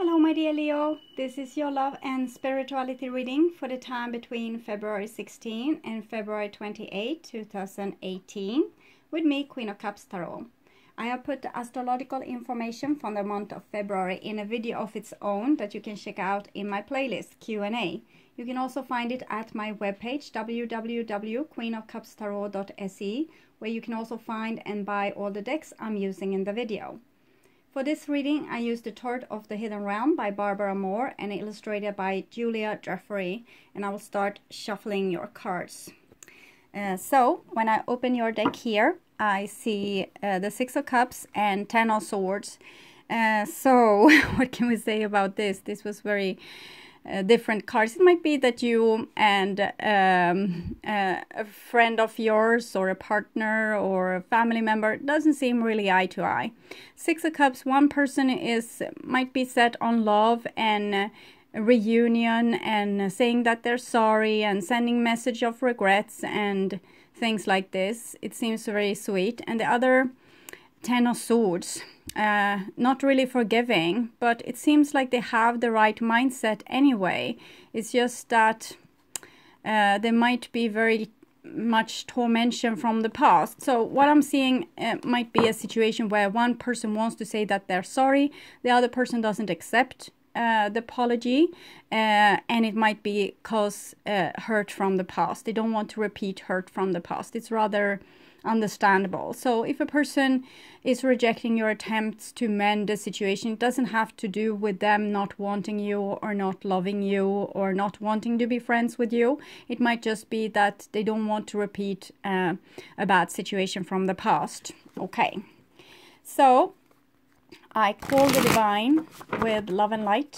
Hello my dear Leo, this is your love and spirituality reading for the time between February 16 and February 28, 2018 with me, Queen of Cups Tarot. I have put the astrological information from the month of February in a video of its own that you can check out in my playlist Q&A. You can also find it at my webpage www.queenofcupstarot.se, where you can also find and buy all the decks I'm using in the video. For this reading, I used The Torch of the Hidden Realm by Barbara Moore and illustrated by Julia Jeffrey, and I will start shuffling your cards. So, when I open your deck here, I see the Six of Cups and Ten of Swords. So, what can we say about this? This was very different cards. It might be that you and a friend of yours or a partner or a family member doesn't seem really eye to eye. Six of Cups, one person might be set on love and a reunion and saying that they're sorry and sending message of regrets and things like this. It seems very sweet. And the other, Ten of Swords, not really forgiving, but it seems like they have the right mindset anyway. It's just that there might be very much tormentation from the past. So what I'm seeing might be a situation where one person wants to say that they're sorry, the other person doesn't accept the apology, and it might be cause hurt from the past. They don't want to repeat hurt from the past. It's rather understandable. So if a person is rejecting your attempts to mend the situation, it doesn't have to do with them not wanting you or not loving you or not wanting to be friends with you. It might just be that they don't want to repeat a bad situation from the past. Okay, so I call the divine with love and light.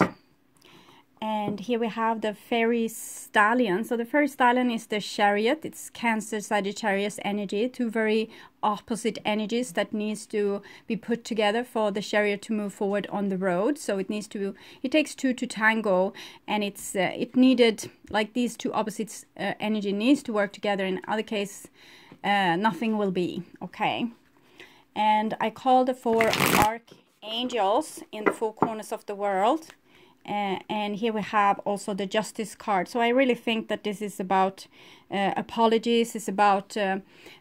And here we have the fairy stallion. So the fairy stallion is the chariot. It's Cancer, Sagittarius energy. Two very opposite energies that needs to be put together for the chariot to move forward on the road. So it takes two to tango, and it needed, like these two opposites energy needs to work together. In other case, nothing will be. Okay. And I call the four archangels in the four corners of the world. And here we have also the Justice card. So I really think that this is about apologies. It's about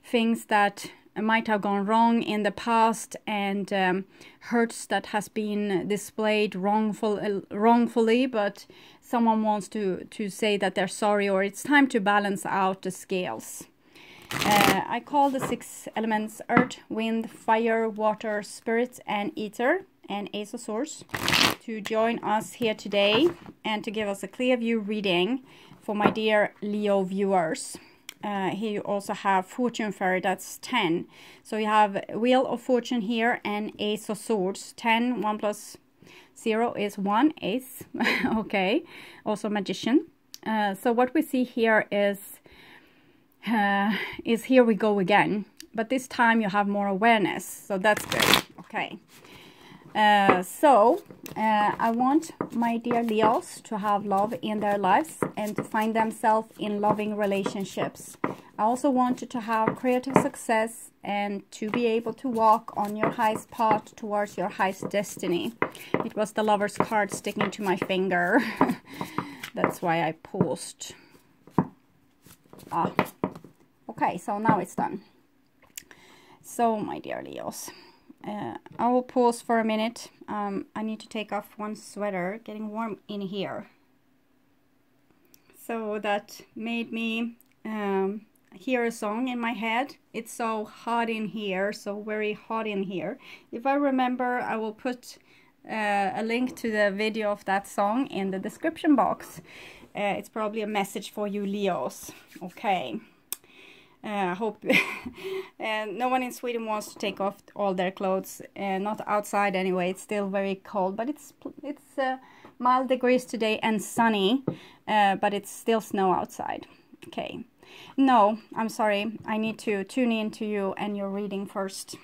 things that might have gone wrong in the past and hurts that has been displayed wrongfully, but someone wants to say that they're sorry, or it's time to balance out the scales. I call the six elements earth, wind, fire, water, spirit, and ether, and Ace of Swords to join us here today and to give us a clear view reading for my dear Leo viewers. Here you also have Fortune Fairy, that's 10. So you have Wheel of Fortune here and Ace of Swords. 10, 1 plus 0 is 1, Ace. Okay, also Magician. So what we see here is here we go again. But this time you have more awareness, so that's good. Okay. I want my dear Leos to have love in their lives and to find themselves in loving relationships. I also want you to have creative success and to be able to walk on your highest path towards your highest destiny. It was the Lover's card sticking to my finger. That's why I paused. Okay, so now it's done. So, my dear Leos, I will pause for a minute. I need to take off one sweater, getting warm in here. So that made me hear a song in my head. It's so hot in here, so very hot in here. If I remember, I will put a link to the video of that song in the description box. It's probably a message for you Leos. Okay. I hope no one in Sweden wants to take off all their clothes, not outside anyway. It's still very cold, but it's mild degrees today and sunny, but it's still snow outside. Okay, no, I'm sorry, I need to tune in to you and your reading first.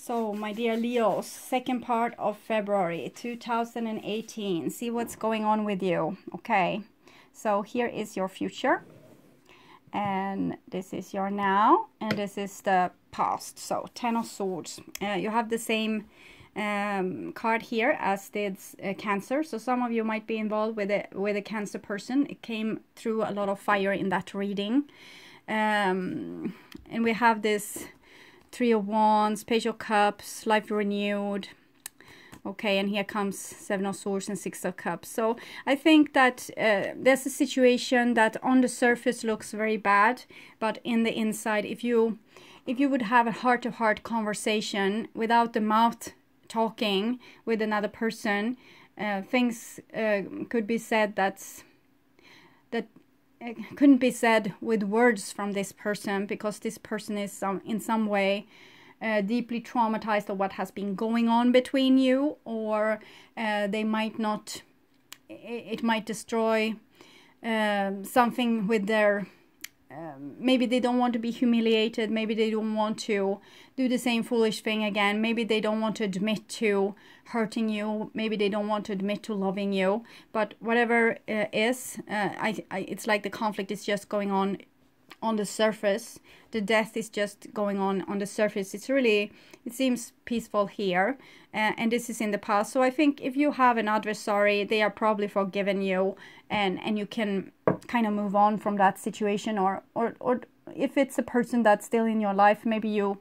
So, my dear Leos, second part of February 2018. See what's going on with you. Okay, so here is your future. and this is your now, and this is the past. So 10 of Swords. You have the same card here as did Cancer. So some of you might be involved with a Cancer person. It came through a lot of fire in that reading. And we have this Three of Wands, Page of Cups, life renewed. Okay, and here comes Seven of Swords and Six of Cups. So I think that there's a situation that on the surface looks very bad, but in the inside, if you would have a heart-to-heart conversation without the mouth talking with another person, things could be said that couldn't be said with words from this person, because this person is in some way deeply traumatized of what has been going on between you, or they might not, it might destroy something with their, maybe they don't want to be humiliated, maybe they don't want to do the same foolish thing again, maybe they don't want to admit to hurting you, maybe they don't want to admit to loving you, but whatever is, it's like the conflict is just going on the surface. The death is just going on the surface. It's really, it seems peaceful here, and this is in the past. So I think if you have an adversary, they are probably forgiven you, and you can kind of move on from that situation, or if it's a person that's still in your life, maybe you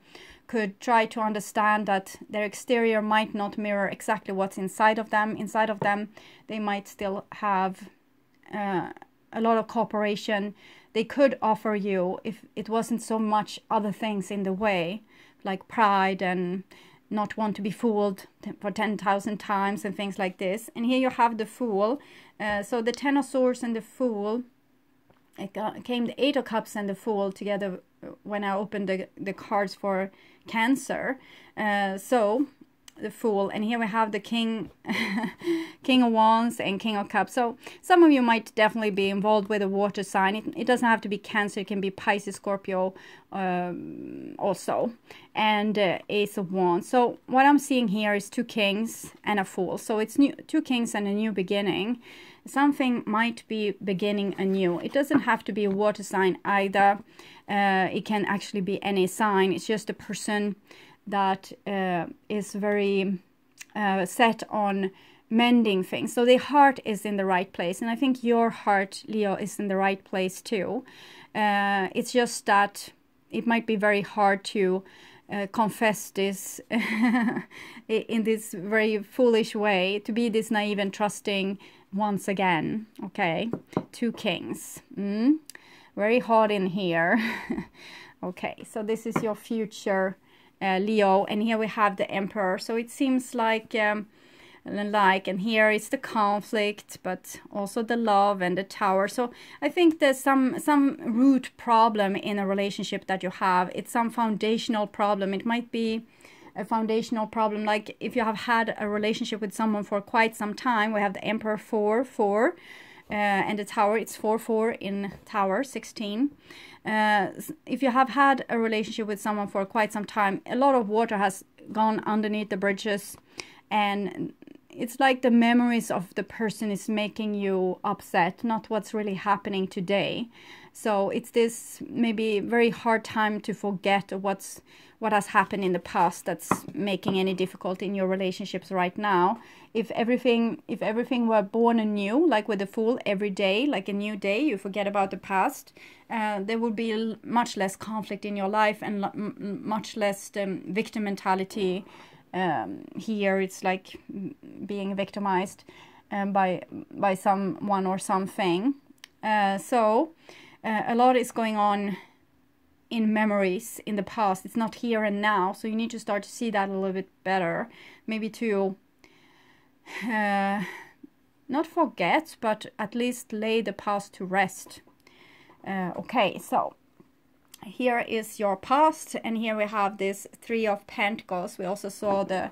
could try to understand that their exterior might not mirror exactly what's inside of them. Inside of them, they might still have a lot of cooperation they could offer you if it wasn't so much other things in the way, like pride and not want to be fooled for 10,000 times and things like this. And here you have the Fool. So the Ten of Swords and the Fool, it came the Eight of Cups and the Fool together when I opened the cards for Cancer. So the Fool, and here we have the King King of Wands and King of Cups. So some of you might definitely be involved with a water sign. It doesn't have to be Cancer, it can be Pisces, Scorpio also, and Ace of Wands. So what I'm seeing here is two Kings and a Fool. So it's two Kings and a new beginning. Something might be beginning anew. It doesn't have to be a water sign either. It can actually be any sign. It's just a person that is very set on mending things. So the heart is in the right place. And I think your heart, Leo, is in the right place too. It's just that it might be very hard to confess this in this very foolish way, to be this naive and trusting once again. Okay, two Kings. Very hard in here. Okay, so this is your future Leo, and here we have the Emperor. So it seems like and here it's the conflict, but also the love and the Tower. So I think there's some root problem in a relationship that you have. It's some foundational problem. It might be a foundational problem, like if you have had a relationship with someone for quite some time. We have the Emperor 4-4, and the Tower, it's 4-4 in Tower 16. If you have had a relationship with someone for quite some time, a lot of water has gone underneath the bridges, and it's like the memories of the person is making you upset, not what's really happening today. So it's this maybe very hard time to forget what has happened in the past that's making any difficulty in your relationships right now. If everything were born anew, like with the Fool, every day, like a new day, you forget about the past, there would be much less conflict in your life, and much less victim mentality. Here it's like being victimized by someone or something. So a lot is going on in memories in the past. It's not here and now, so you need to start to see that a little bit better. Maybe to not forget, but at least lay the past to rest. Okay, so here is your past, and here we have this Three of Pentacles. We also saw the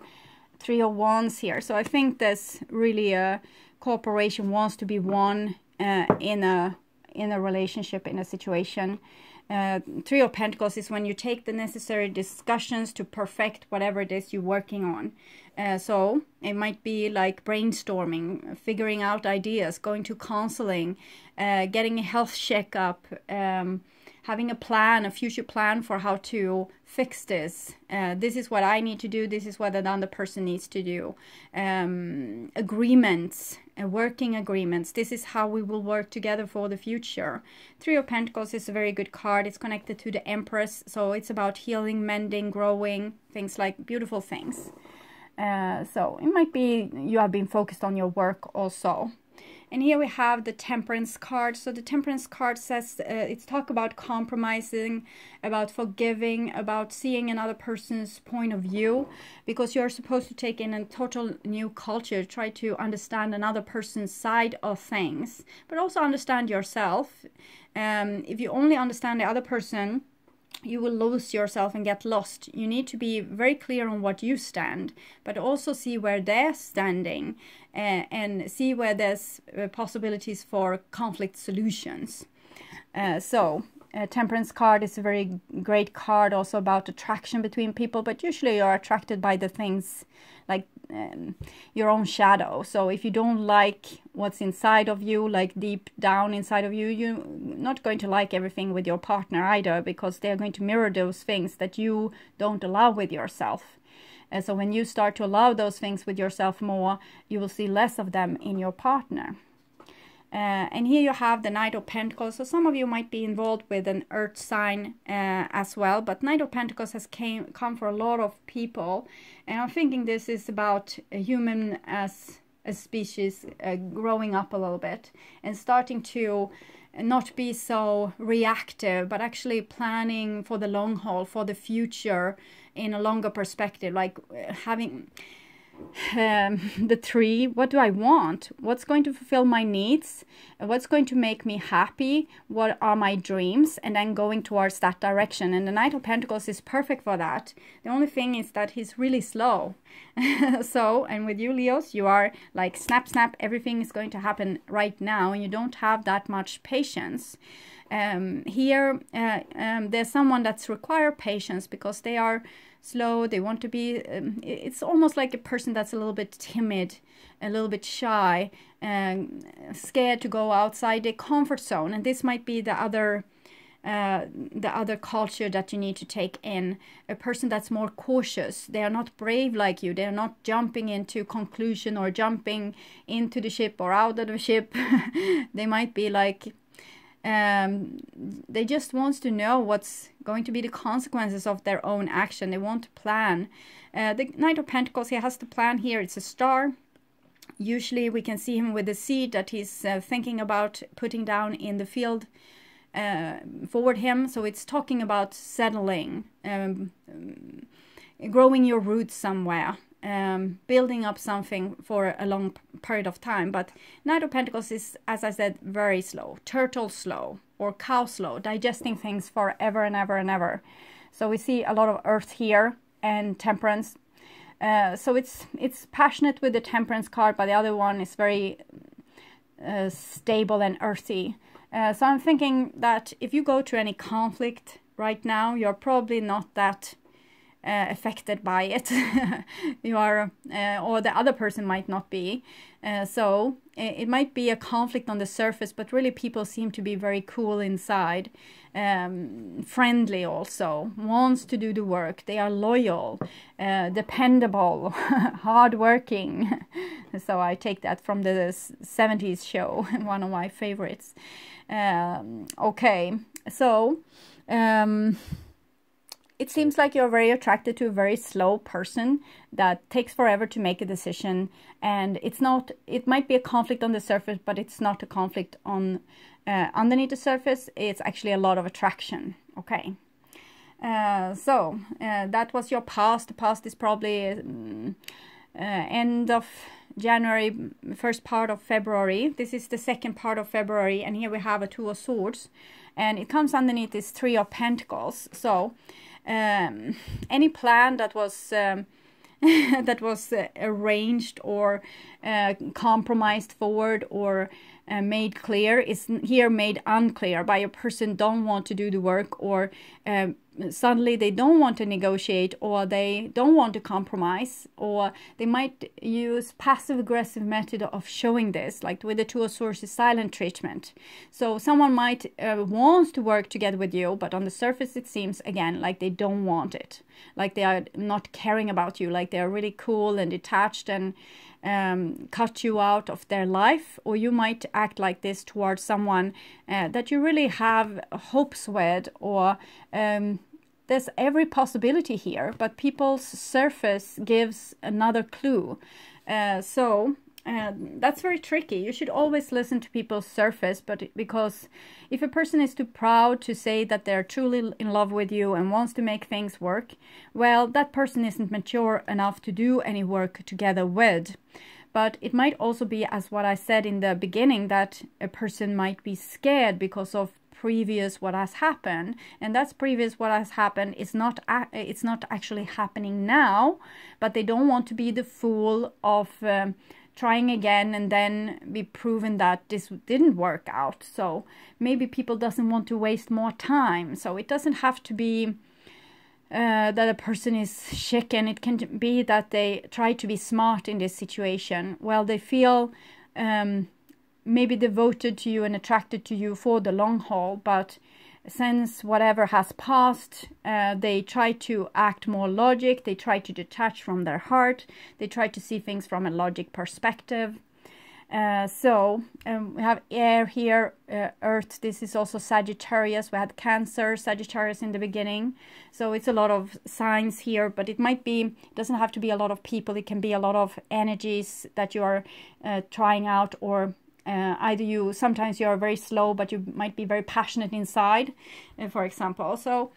Three of Wands here. So I think there's really a cooperation wants to be won in a relationship, in a situation. Three of Pentacles is when you take the necessary discussions to perfect whatever it is you're working on. So it might be like brainstorming, figuring out ideas, going to counseling, getting a health checkup, having a plan, a future plan for how to fix this. This is what I need to do. This is what another person needs to do. Agreements, working agreements. This is how we will work together for the future. Three of Pentacles is a very good card. It's connected to the Empress. So it's about healing, mending, growing, things like beautiful things. So it might be you have been focused on your work also. And here we have the Temperance card. So the Temperance card says it's talk about compromising, about forgiving, about seeing another person's point of view, because you're supposed to take in a total new culture, try to understand another person's side of things, but also understand yourself. If you only understand the other person, you will lose yourself and get lost. You need to be very clear on what you stand, but also see where they're standing, and see where there's possibilities for conflict solutions. Temperance card is a very great card, also about attraction between people, but usually you're attracted by the things like your own shadow. So if you don't like what's inside of you, like deep down inside of you, you're not going to like everything with your partner either, because they're going to mirror those things that you don't allow with yourself. And so when you start to allow those things with yourself more, you will see less of them in your partner. And here you have the Knight of Pentacles. So some of you might be involved with an earth sign as well. But Knight of Pentacles has come for a lot of people. And I'm thinking this is about a human as a species growing up a little bit. And starting to not be so reactive, but actually planning for the long haul, for the future in a longer perspective. Like having... the tree, what do I want? What's going to fulfill my needs? What's going to make me happy? What are my dreams? And then going towards that direction. And the Knight of Pentacles is perfect for that. The only thing is that he's really slow. So, and with you Leos, you are like snap, snap, everything is going to happen right now, and you don't have that much patience. Here, there's someone that's require patience because they are slow, they want to be, it's almost like a person that's a little bit timid, a little bit shy, scared to go outside their comfort zone. And this might be the other culture that you need to take in. A person that's more cautious. They are not brave like you. They are not jumping into conclusion or jumping into the ship or out of the ship. They might be like... they just want to know what's going to be the consequences of their own action. They want to plan. The Knight of Pentacles, he has to plan here. It's a star. Usually we can see him with a seed that he's thinking about putting down in the field forward him. So it's talking about settling, growing your roots somewhere. Building up something for a long period of time. But Knight of Pentacles is, as I said, very slow. Turtle slow or cow slow, digesting things forever and ever and ever. So we see a lot of earth here and temperance. So it's passionate with the Temperance card, but the other one is very stable and earthy. So I'm thinking that if you go to any conflict right now, you're probably not that affected by it. You are, or the other person might not be. So it might be a conflict on the surface, but really people seem to be very cool inside, friendly also, wants to do the work. They are loyal, dependable, hardworking. So I take that from the 70s show, one of my favorites. Okay, so it seems like you're very attracted to a very slow person that takes forever to make a decision. And it's not, it might be a conflict on the surface, but it's not a conflict on underneath the surface. It's actually a lot of attraction. Okay. So that was your past. The past is probably end of January, first part of February. This is the second part of February. And here we have a Two of Swords. And it comes underneath this Three of Pentacles. So any plan that was arranged or compromised forward, or made clear is here made unclear by a person don't want to do the work, or suddenly they don't want to negotiate, or they don't want to compromise, or they might use passive aggressive method of showing this, like with the Two of Swords silent treatment. So someone might wants to work together with you, but on the surface it seems again like they don't want it, like they are not caring about you, like they are really cool and detached and cut you out of their life. Or you might act like this towards someone that you really have hopes with, or there's every possibility here, but people's surface gives another clue. That's very tricky. You should always listen to people's surface, but because if a person is too proud to say that they're truly in love with you and wants to make things work, well, that person isn't mature enough to do any work together with. But it might also be, as what I said in the beginning, that a person might be scared because of previous what has happened, and that's previous what has happened is not it's not actually happening now, but they don't want to be the fool of trying again and then be proven that this didn't work out. So maybe people doesn't want to waste more time. So it doesn't have to be that a person is chicken. It can be that they try to be smart in this situation. Well, they feel maybe devoted to you and attracted to you for the long haul, but since whatever has passed, they try to act more logic, they try to detach from their heart, they try to see things from a logic perspective. We have air here, earth, this is also Sagittarius, we had Cancer, Sagittarius in the beginning, so it's a lot of signs here, but it might be, it doesn't have to be a lot of people, it can be a lot of energies that you are trying out, or either sometimes you are very slow, but you might be very passionate inside, for example. So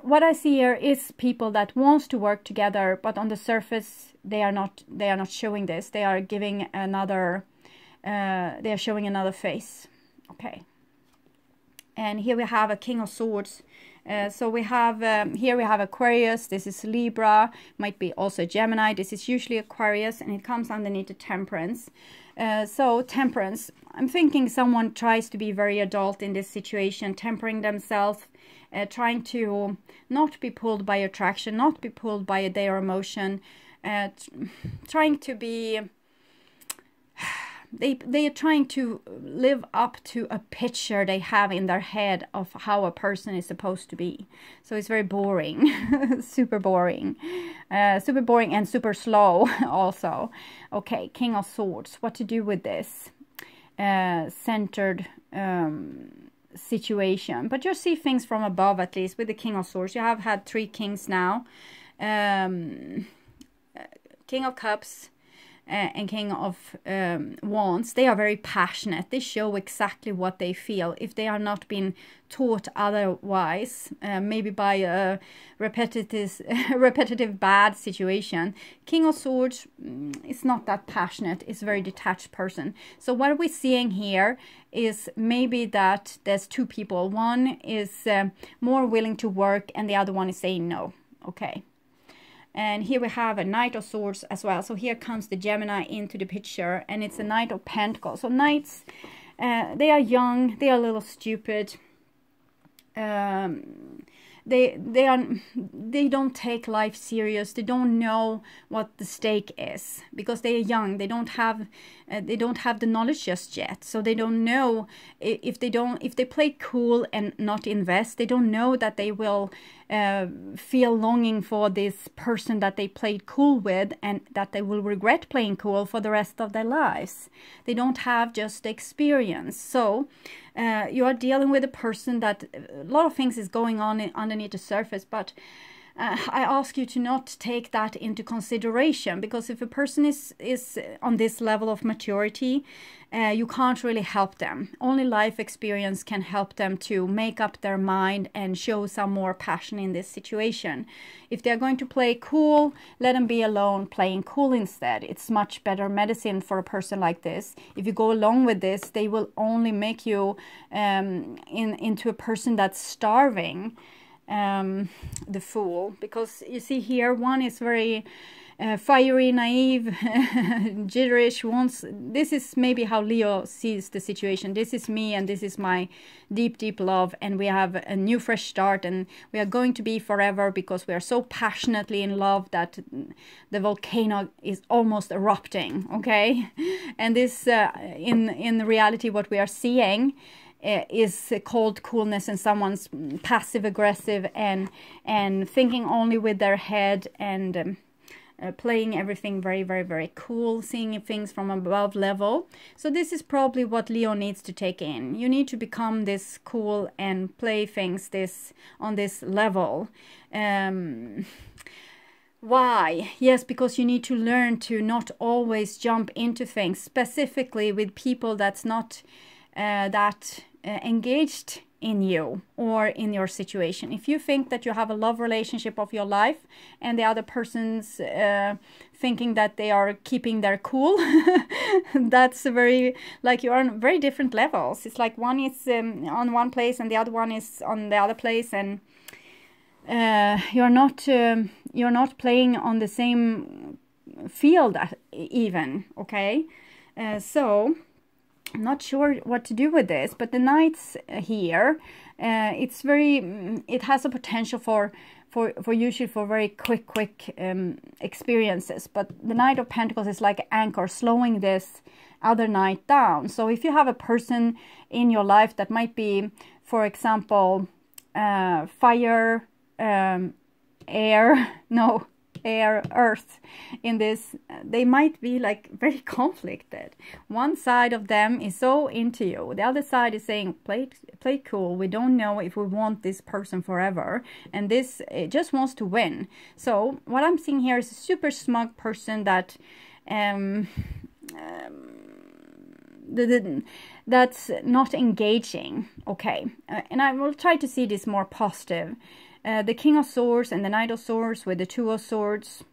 what I see here is people that wants to work together, but on the surface they are not showing this. They are giving another they are showing another face. Okay, and here we have a King of Swords. So we have here we have Aquarius, this is Libra, might be also Gemini, this is usually Aquarius, and it comes underneath the Temperance. So Temperance, I'm thinking someone tries to be very adult in this situation, tempering themselves, trying to not be pulled by attraction, not be pulled by their emotion, trying to be... They are trying to live up to a picture they have in their head of how a person is supposed to be. So it's very boring, super boring and super slow also. Okay, King of Swords, what to do with this centered situation? But you see things from above, at least with the King of Swords. You have had 3 kings now, King of Cups, and King of Wands. They are very passionate. They show exactly what they feel. If they are not being taught otherwise, maybe by a repetitive bad situation, King of Swords is not that passionate. It's a very detached person. So what we're seeing here is maybe that there's 2 people. One is more willing to work and the other one is saying no. Okay. And here we have a Knight of Swords as well. So here comes the Gemini into the picture, and it's a Knight of Pentacles. So Knights, they are young, they are a little stupid. They don't take life serious. They don't know what the stake is because they are young. They don't have the knowledge just yet. So they don't know if they play cool and not invest. They don't know that they will feel longing for this person that they played cool with, and that they will regret playing cool for the rest of their lives. They don't have just the experience. So you are dealing with a person that a lot of things is going on underneath the surface, but I ask you to not take that into consideration, because if a person is on this level of maturity, you can't really help them. Only life experience can help them to make up their mind and show some more passion in this situation. If they're going to play cool, let them be alone playing cool instead. It's much better medicine for a person like this. If you go along with this, they will only make you into a person that's starving. The Fool, because you see here one is very fiery, naive, jitterish, this is maybe how Leo sees the situation. This is me and this is my deep, deep love, and we have a new fresh start, and we are going to be forever because we are so passionately in love that the volcano is almost erupting, okay? And this, in reality, what we are seeing is cold coolness, and someone's passive aggressive and thinking only with their head, and playing everything very, very, very cool, seeing things from above level. So this is probably what Leo needs to take in. You need to become this cool and play things on this level. Why? Yes, because you need to learn to not always jump into things, specifically with people that's not engaged in you or in your situation. If you think that you have a love relationship of your life and the other person's thinking that they are keeping their cool, that's very, like, you're on very different levels. It's like one is on one place and the other one is on the other place, and you're not playing on the same field even, okay? So I'm not sure what to do with this, but the Knights here, it has a potential for usually for very quick experiences, but the Knight of Pentacles is like an anchor slowing this other Knight down. So if you have a person in your life that might be, for example, fire, earth in this, they might be like very conflicted. One side of them is so into you, the other side is saying play cool, we don't know if we want this person forever, and this, it just wants to win. So what I'm seeing here is a super smug person that that's not engaging, okay? And I will try to see this more positive. The King of Swords and the Knight of Swords with the Two of Swords.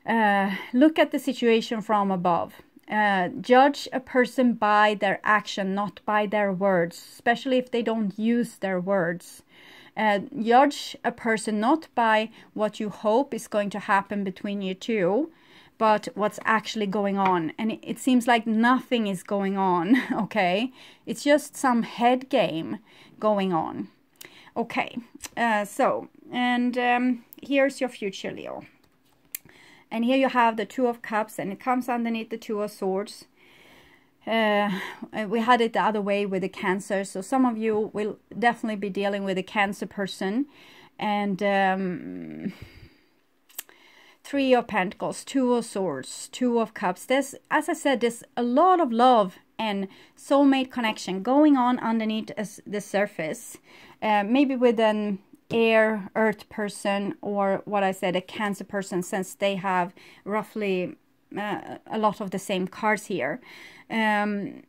Look at the situation from above. Judge a person by their action, not by their words, especially if they don't use their words. Judge a person not by what you hope is going to happen between you two, but what's actually going on. And it seems like nothing is going on, okay? It's just some head game going on. Okay, here's your future, Leo. And here you have the Two of Cups, and it comes underneath the Two of Swords. We had it the other way with the Cancer, so some of you will definitely be dealing with a Cancer person. And Three of Pentacles, Two of Swords, Two of Cups. There's, as I said, there's a lot of love and soulmate connection going on underneath the surface. Maybe with an earth person, or what I said, a Cancer person, since they have roughly a lot of the same cards here. And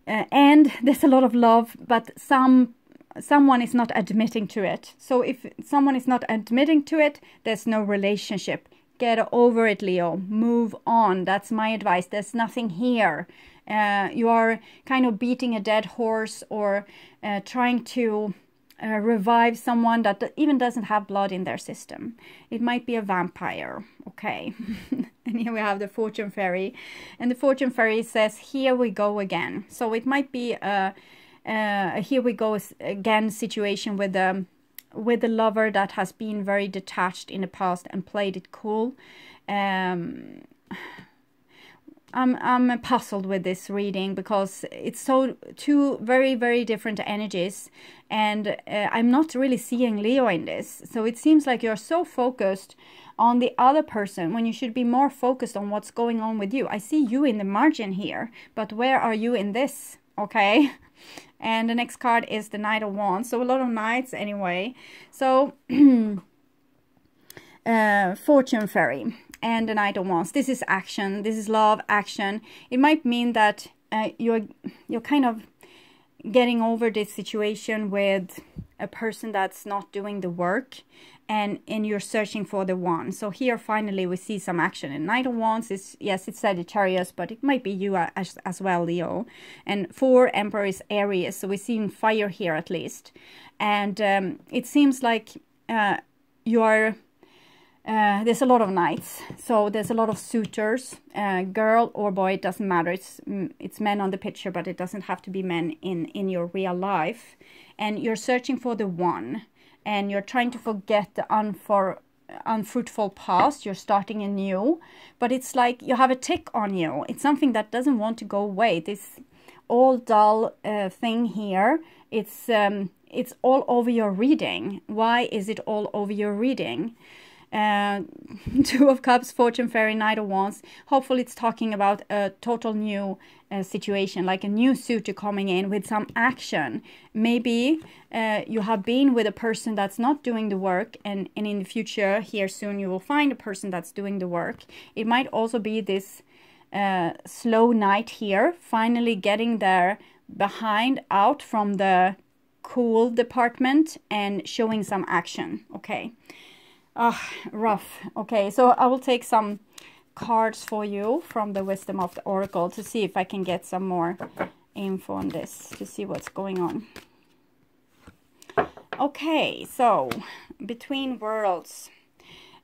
there's a lot of love, but someone is not admitting to it. So if someone is not admitting to it, there's no relationship. Get over it, Leo. Move on. That's my advice. There's nothing here. You are kind of beating a dead horse, or trying to revive someone that even doesn't have blood in their system. It might be a vampire, okay? And here we have the Fortune Fairy, and the Fortune Fairy says, here we go again. So it might be a here we go again situation with the lover that has been very detached in the past and played it cool. I'm puzzled with this reading because it's so two very, very different energies, and I'm not really seeing Leo in this. So it seems like you're so focused on the other person when you should be more focused on what's going on with you. I see you in the margin here, but where are you in this? Okay. And the next card is the Knight of Wands. So a lot of Knights anyway. So Fortune Fairy and the Knight of Wands. This is action. This is love, action. It might mean that you're kind of getting over this situation with a person that's not doing the work, and you're searching for the one. So here finally we see some action. And Knight of Wands is, yes, it's Sagittarius, but it might be you as well, Leo. And 4 Emperor is Aries, so we're seeing fire here at least. And it seems like you're there's a lot of knights, so there's a lot of suitors, girl or boy, it doesn't matter. It's men on the picture, but it doesn't have to be men in your real life. And you're searching for the one, and you're trying to forget the unfruitful past. You're starting anew, but it's like you have a tick on you. It's something that doesn't want to go away. This all dull thing here, it's all over your reading. Why is it all over your reading? Two of Cups, Fortune, Fairy, Knight of Wands. Hopefully it's talking about a total new situation, like a new suitor coming in with some action. Maybe you have been with a person that's not doing the work, and in the future, here soon, you will find a person that's doing the work. It might also be this slow knight here, finally getting there behind, out from the cool department and showing some action. Okay. Rough. Okay, so I will take some cards for you from the Wisdom of the Oracle to see if I can get some more info on this, to see what's going on. Okay, so between worlds.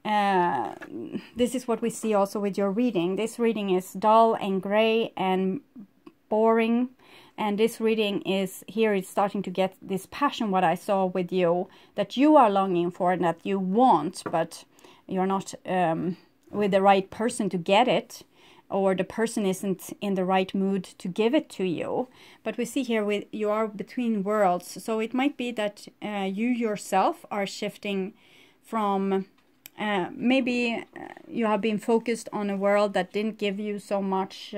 This is what we see also with your reading. This reading is dull and gray and boring. And this reading is, here it's starting to get this passion, what I saw with you, that you are longing for and that you want, but you're not with the right person to get it, or the person isn't in the right mood to give it to you. But we see here you are between worlds. So it might be that you yourself are shifting from, maybe you have been focused on a world that didn't give you so much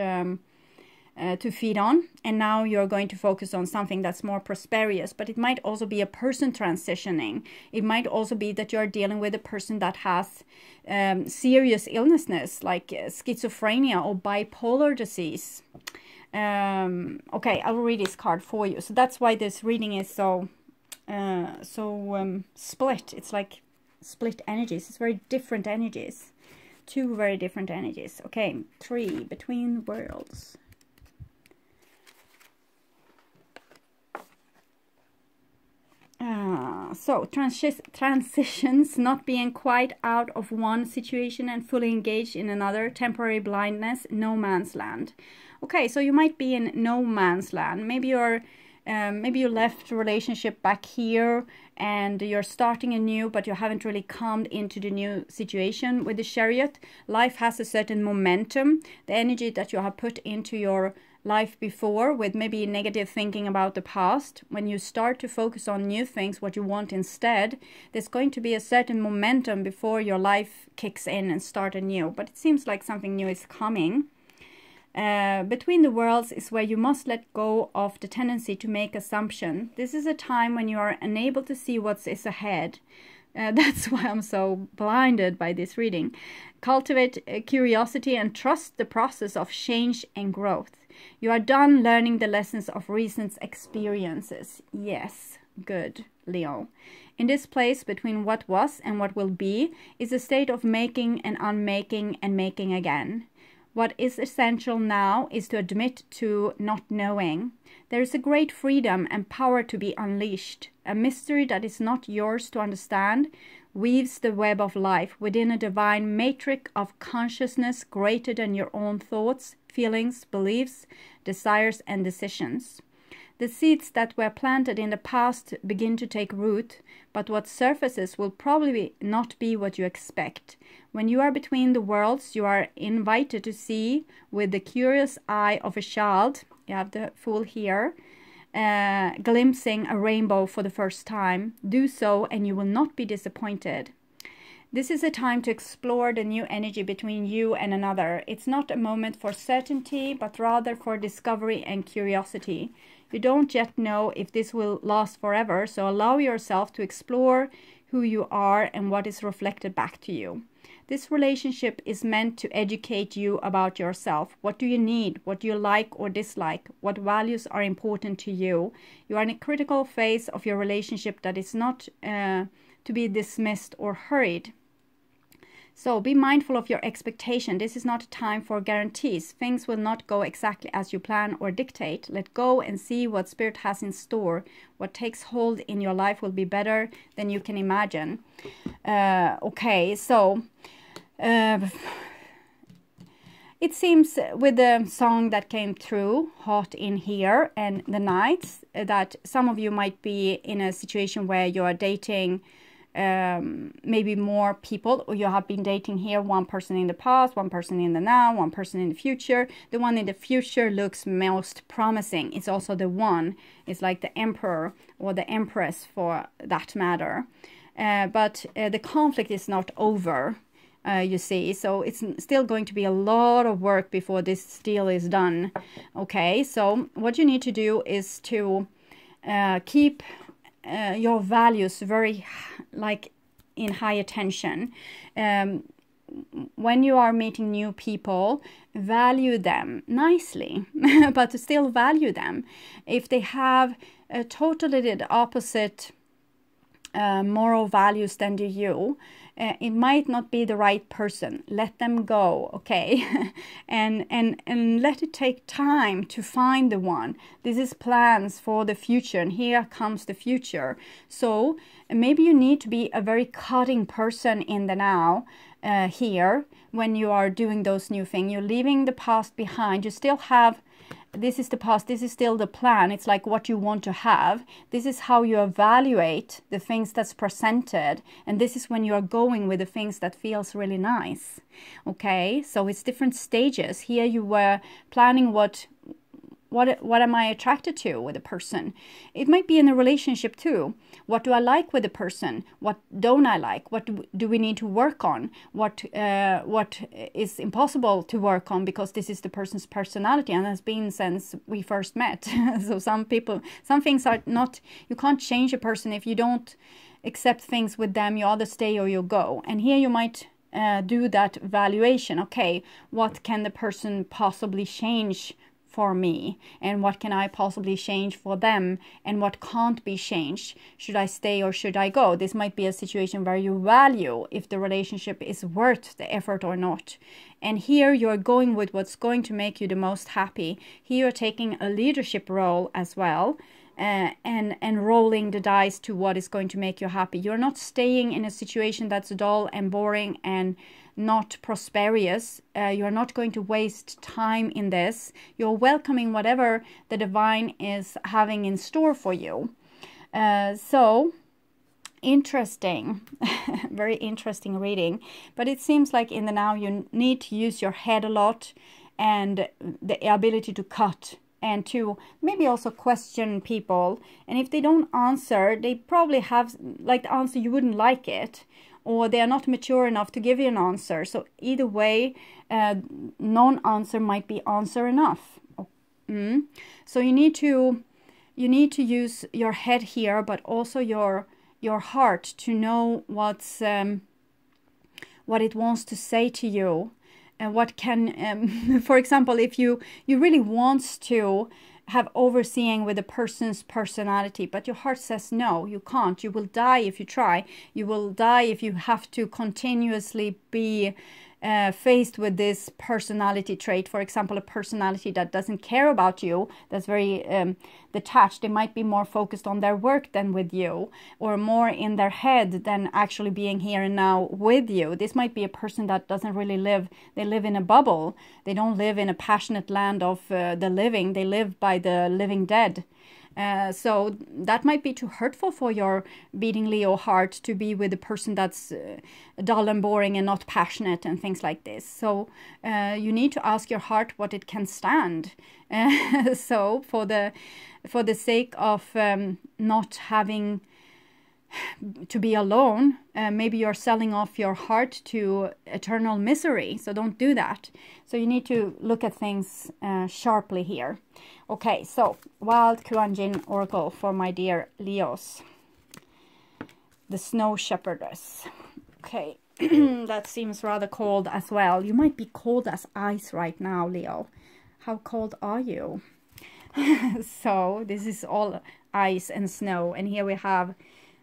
to feed on, and now you're going to focus on something that's more prosperous. But it might also be a person transitioning. It might also be that you're dealing with a person that has serious illnesses like schizophrenia or bipolar disease. Okay, I will read this card for you. So that's why this reading is so split. It's like split energies. It's very different energies. Two very different energies. Okay, 3, between worlds. So transitions, not being quite out of one situation and fully engaged in another, temporary blindness, no man's land. Okay, so you might be in no man's land. Maybe you left a relationship back here and you're starting anew, but you haven't really come into the new situation. With the Chariot, life has a certain momentum. The energy that you have put into your life before, with maybe negative thinking about the past, when you start to focus on new things, what you want instead, there's going to be a certain momentum before your life kicks in and start anew. But it seems like something new is coming. Between the worlds is where you must let go of the tendency to make assumption. This is a time when you are unable to see what is ahead. That's why I'm so blinded by this reading. Cultivate curiosity and trust the process of change and growth. You are done learning the lessons of recent experiences. Yes, good, Leo. In this place between what was and what will be is a state of making and unmaking and making again. What is essential now is to admit to not knowing. There is a great freedom and power to be unleashed. A mystery that is not yours to understand weaves the web of life within a divine matrix of consciousness greater than your own thoughts, feelings, beliefs, desires, and decisions. The seeds that were planted in the past begin to take root, but what surfaces will probably not be what you expect. When you are between the worlds, you are invited to see with the curious eye of a child. You have the Fool here, glimpsing a rainbow for the first time. Do so and you will not be disappointed. This is a time to explore the new energy between you and another. It's not a moment for certainty, but rather for discovery and curiosity. You don't yet know if this will last forever, so allow yourself to explore who you are and what is reflected back to you. This relationship is meant to educate you about yourself. What do you need? What do you like or dislike? What values are important to you? You are in a critical phase of your relationship that is not to be dismissed or hurried. So be mindful of your expectation. This is not a time for guarantees. Things will not go exactly as you plan or dictate. Let go and see what Spirit has in store. What takes hold in your life will be better than you can imagine. Okay, so it seems with the song that came through, Hot in Here, and the Nights, that some of you might be in a situation where you are dating maybe more people, or you have been dating here, one person in the past, one person in the now, one person in the future. The one in the future looks most promising. It's also the one. It's like the emperor or the empress for that matter. But the conflict is not over, you see. So it's still going to be a lot of work before this deal is done. Okay, so what you need to do is to keep your values very in high attention. When you are meeting new people, value them nicely, but still value them. If they have totally the opposite moral values than do you, it might not be the right person. Let them go, okay? and let it take time to find the one. This is plans for the future, and here comes the future. So maybe you need to be a very cutting person in the now, here, when you are doing those new things. You're leaving the past behind. You still have, this is the past, this is still the plan. It's like what you want to have. This is how you evaluate the things that's presented. And this is when you are going with the things that feels really nice. Okay, so it's different stages. Here you were planning what am I attracted to with a person. It might be in a relationship too. What do I like with a person? What don't I like? What do we need to work on? What is impossible to work on because this is the person's personality and has been since we first met. So some things are not, you can't change a person if you don't accept things with them. You either stay or you go. And here you might do that valuation. Okay, what can the person possibly change for me, and what can I possibly change for them, and what can't be changed? Should I stay or should I go? This might be a situation where you value if the relationship is worth the effort or not. And here you're going with what's going to make you the most happy. Here you're taking a leadership role as well, and rolling the dice to what is going to make you happy. You're not staying in a situation that's dull and boring and not prosperous. You're not going to waste time in this. You're welcoming whatever the divine is having in store for you. So interesting, very interesting reading. But it seems like in the now you need to use your head a lot, and the ability to cut, and to maybe also question people. And if they don't answer, they probably have like the answer you wouldn't like it, or they are not mature enough to give you an answer. So either way, non-answer might be answer enough. So you need to use your head here, but also your heart to know what's what it wants to say to you. And what can, for example, if you really want to have overseeing with a person's personality, but your heart says no, you can't. You will die if you try. You will die if you have to continuously be faced with this personality trait. For example, a personality that doesn't care about you, that's very detached. They might be more focused on their work than with you, or more in their head than actually being here and now with you. This might be a person that doesn't really live, they live in a bubble. They don't live in a passionate land of the living. They live by the living dead. So that might be too hurtful for your beating Leo heart to be with a person that's dull and boring and not passionate and things like this. So you need to ask your heart what it can stand. So for the sake of not having to be alone, maybe you're selling off your heart to eternal misery. So don't do that. So you need to look at things sharply here. Okay, so Wild Kuan Yin Oracle for my dear Leos. The Snow Shepherdess. Okay, that seems rather cold as well. You might be cold as ice right now, Leo. How cold are you? So this is all ice and snow. And here we have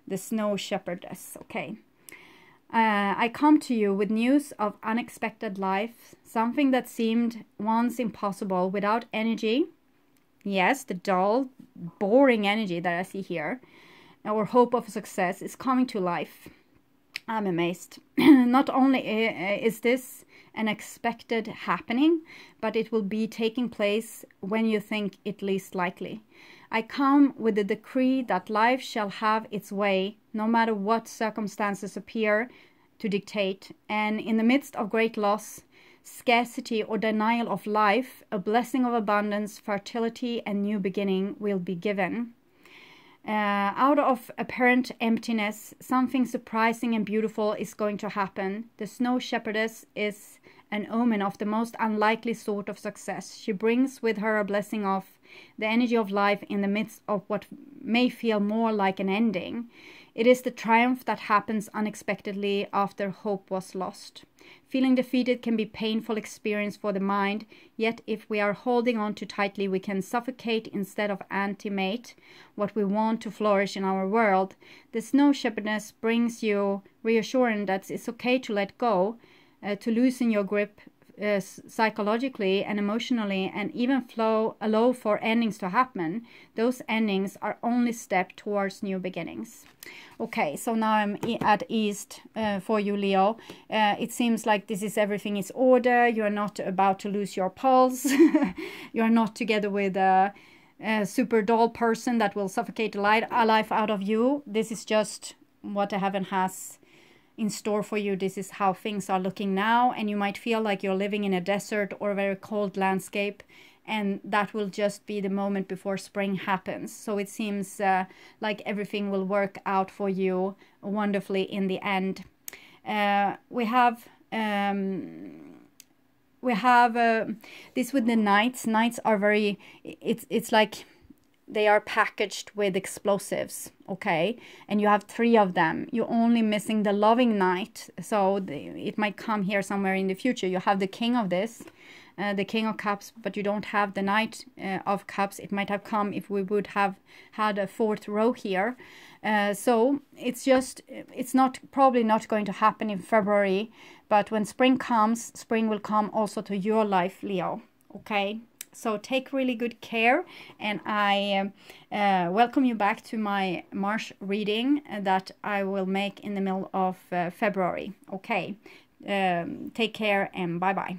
the Snow Shepherdess. Okay. I come to you with news of unexpected life, something that seemed once impossible without energy. Yes, the dull, boring energy that I see here, or hope of success, is coming to life. I'm amazed. Not only is this an expected happening, but it will be taking place when you think it least likely. I come with the decree that life shall have its way, no matter what circumstances appear to dictate, and in the midst of great loss, scarcity, or denial of life, a blessing of abundance, fertility, and new beginning will be given. Out of apparent emptiness, something surprising and beautiful is going to happen. The snow shepherdess is an omen of the most unlikely sort of success. She brings with her a blessing of the energy of life in the midst of what may feel more like an ending. It is the triumph that happens unexpectedly after hope was lost. Feeling defeated can be a painful experience for the mind, yet if we are holding on too tightly, we can suffocate instead of animate what we want to flourish in our world. The snow shepherdess brings you reassurance that it's okay to let go, to loosen your grip psychologically and emotionally, and even allow for endings to happen. Those endings are only step towards new beginnings. Okay, so now I'm at east for you, Leo. It seems like this is everything is order. You are not about to lose your pulse. You are not together with a super dull person that will suffocate a life out of you. This is just what the heaven has in store for you. This is how things are looking now, and you might feel like you're living in a desert or a very cold landscape, and that will just be the moment before spring happens. So it seems like everything will work out for you wonderfully in the end. We have this with the knights. Knights are very, it's like they are packaged with explosives, okay? And you have 3 of them. You're only missing the loving knight. So it might come here somewhere in the future. You have the king of this, the king of cups, but you don't have the knight of cups. It might have come if we would have had a 4th row here. So it's probably not going to happen in February, but when spring comes, spring will come also to your life, Leo, okay? So take really good care, and I welcome you back to my March reading that I will make in the middle of February. Okay, take care and bye-bye.